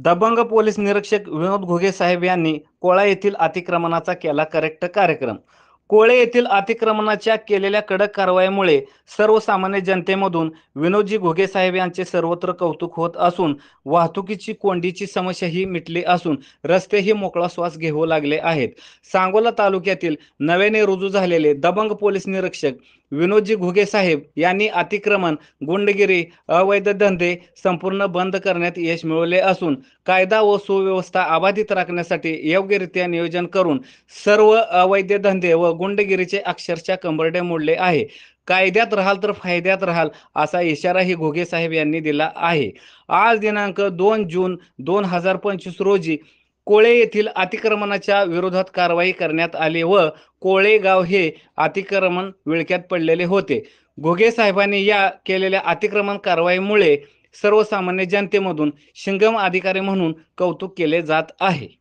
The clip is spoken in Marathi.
दबंग पोलीस निरीक्षक विनोद घुगे साहेब यांनी कोळा येथील अतिक्रमणाचा केला करेक्ट कार्यक्रम. कोळे येथील अतिक्रमणाच्या केलेल्या कडक कारवाईमुळे सर्वसामान्य जनतेमधून विनोदजी घुगे साहेब यांचे सर्वत्र कौतुक होत असून वाहतुकीची कोंडीची समस्याही मिटली असून रस्तेही मोकळा श्वास घेऊ लागले आहेत. सांगोला तालुक्यातील नव्याने रुजू झालेले दबंग पोलीस निरीक्षक विनोदजी घुगे साहेब यांनी अतिक्रमण, गुंडगिरी, अवैध धंदे संपूर्ण बंद करण्यात यश मिळवले असून कायदा व सुव्यवस्था अबाधित राखण्यासाठी योग्यरित्या नियोजन करून सर्व अवैध धंदे व गुंडगिरीचे अक्षरशः कंबरडे मोडले आहे. कायद्यात राहाल तर फायद्यात राहाल असा इशाराही घुगे साहेब यांनी दिला आहे. आज दिनांक 2 जून 2025 रोजी कोळे येथील अतिक्रमणाच्या विरोधात कारवाई करण्यात आली व कोळे गाव हे अतिक्रमण विळख्यात पडलेले होते. घुगे साहेबांनी या केलेल्या अतिक्रमण कारवाईमुळे सर्वसामान्य जनतेमधून शिंगम अधिकारी म्हणून कौतुक केले जात आहे.